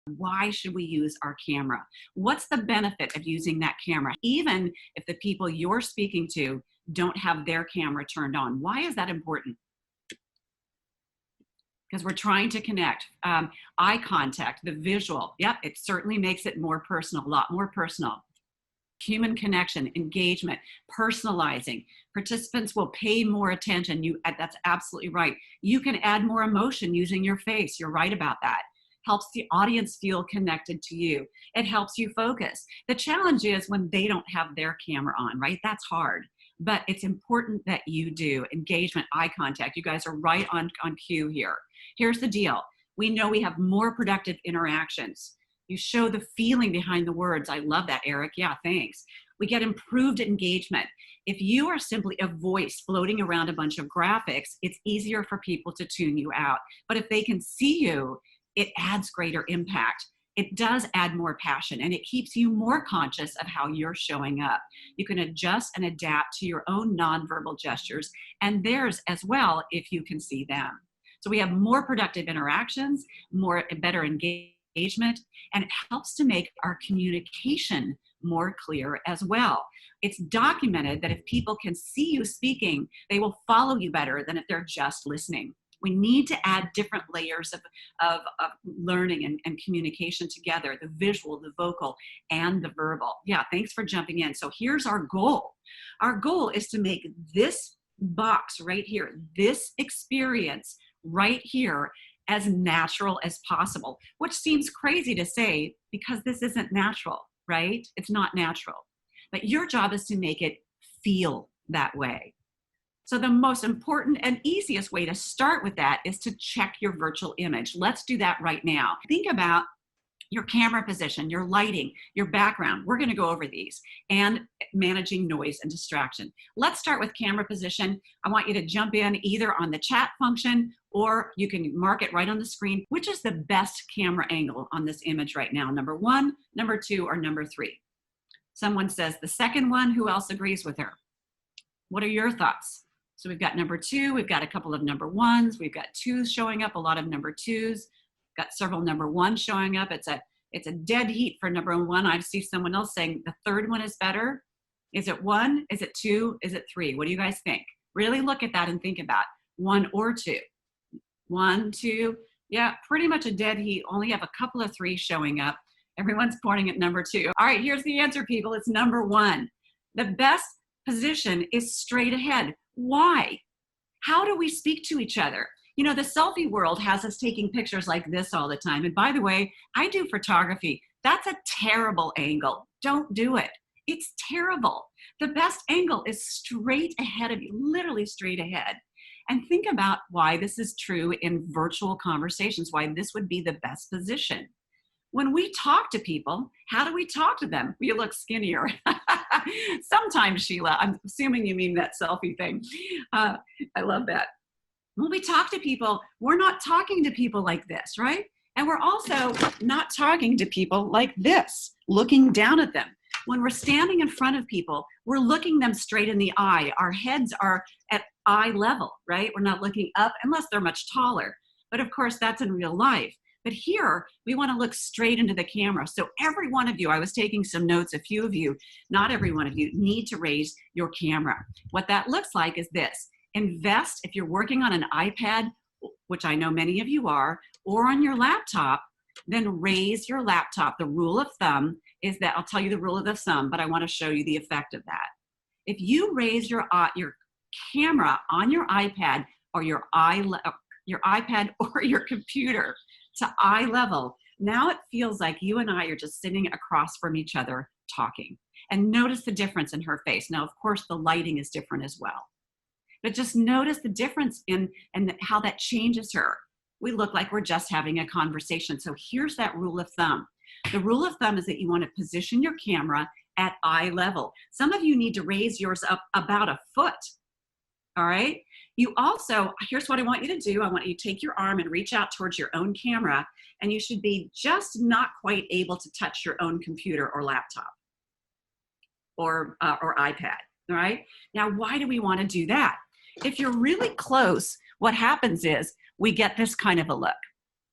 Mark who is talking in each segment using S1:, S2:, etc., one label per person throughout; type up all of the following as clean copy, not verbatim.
S1: Why should we use our camera? What's the benefit of using that camera? Even if the people you're speaking to don't have their camera turned on. Why is that important? Because we're trying to connect. Eye contact, the visual. Yep, it certainly makes it more personal, a lot more personal. Human connection, engagement, personalizing. Participants will pay more attention. That's absolutely right. You can add more emotion using your face. You're right about that. Helps the audience feel connected to you. It helps you focus. The challenge is when they don't have their camera on, right? That's hard. But it's important that you do. Engagement, eye contact. You guys are right on cue here. Here's the deal. We know we have more productive interactions. You show the feeling behind the words. I love that, Eric. Yeah, thanks. We get improved engagement. If you are simply a voice floating around a bunch of graphics, it's easier for people to tune you out. But if they can see you, it adds greater impact. It does add more passion, and it keeps you more conscious of how you're showing up. You can adjust and adapt to your own nonverbal gestures and theirs as well if you can see them. So we have more productive interactions, better engagement, and it helps to make our communication more clear as well. It's documented that if people can see you speaking, they will follow you better than if they're just listening. We need to add different layers of learning and communication together, the visual, the vocal, and the verbal. Yeah, thanks for jumping in. So here's our goal. Our goal is to make this box right here, this experience right here, as natural as possible, which seems crazy to say because this isn't natural, right? It's not natural. But your job is to make it feel that way. So the most important and easiest way to start with that is to check your virtual image. Let's do that right now. Think about your camera position, your lighting, your background. We're going to go over these, and managing noise and distraction. Let's start with camera position. I want you to jump in either on the chat function, or you can mark it right on the screen. Which is the best camera angle on this image right now? Number 1, number 2, or number 3? Someone says the second one. Who else agrees with her? What are your thoughts? So we've got number 2, we've got a couple of number 1s, we've got 2s showing up, a lot of number 2s, got several number 1s showing up. It's a dead heat for number 1. I see someone else saying the third one is better. Is it 1? Is it 2? Is it 3? What do you guys think? Really look at that and think about 1 or 2. 1, 2, yeah, pretty much a dead heat. Only have a couple of 3s showing up. Everyone's pointing at number 2. All right, here's the answer, people. It's number 1. The best position is straight ahead. Why? How do we speak to each other? You know, the selfie world has us taking pictures like this all the time. And by the way, I do photography. That's a terrible angle. Don't do it. It's terrible. The best angle is straight ahead of you, literally straight ahead. And think about why this is true in virtual conversations, why this would be the best position. When we talk to people, how do we talk to them? You look skinnier. Sometimes, Sheila, I'm assuming you mean that selfie thing. I love that. When we talk to people, we're not talking to people like this, right? And we're also not talking to people like this, looking down at them. When we're standing in front of people, we're looking them straight in the eye. Our heads are at eye level, right? We're not looking up unless they're much taller. But of course, that's in real life. But here, we want to look straight into the camera. So every one of you, I was taking some notes, a few of you, not every one of you, need to raise your camera. What that looks like is this. Invest, if you're working on an iPad, which I know many of you are, or on your laptop, then raise your laptop. The rule of thumb is that, I'll tell you the rule of the thumb, but I want to show you the effect of that. If you raise your camera on your iPad or your iPad or your computer to eye level, now it feels like you and I are just sitting across from each other talking. And notice the difference in her face. Now, of course, the lighting is different as well. But just notice the difference in how that changes her. We look like we're just having a conversation. So here's that rule of thumb. The rule of thumb is that you want to position your camera at eye level. Some of you need to raise yours up about a foot. All right? You also, here's what I want you to do. I want you to take your arm and reach out towards your own camera, and you should be just not quite able to touch your own computer or laptop or iPad. All right? Now, why do we want to do that? If you're really close, what happens is we get this kind of a look.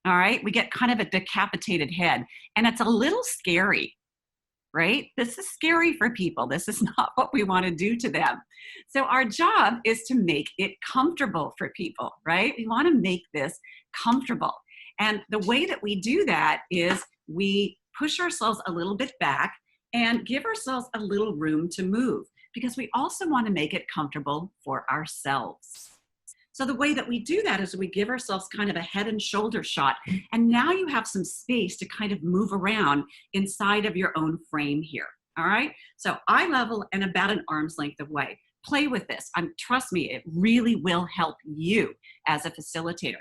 S1: All right. We get kind of a decapitated head, and it's a little scary, right? This is scary for people. This is not what we want to do to them. So our job is to make it comfortable for people, right? We want to make this comfortable. And the way that we do that is we push ourselves a little bit back and give ourselves a little room to move, because we also want to make it comfortable for ourselves. So the way that we do that is we give ourselves kind of a head and shoulder shot. And now you have some space to kind of move around inside of your own frame here. All right. So eye level and about an arm's length away. Play with this. Trust me, it really will help you as a facilitator.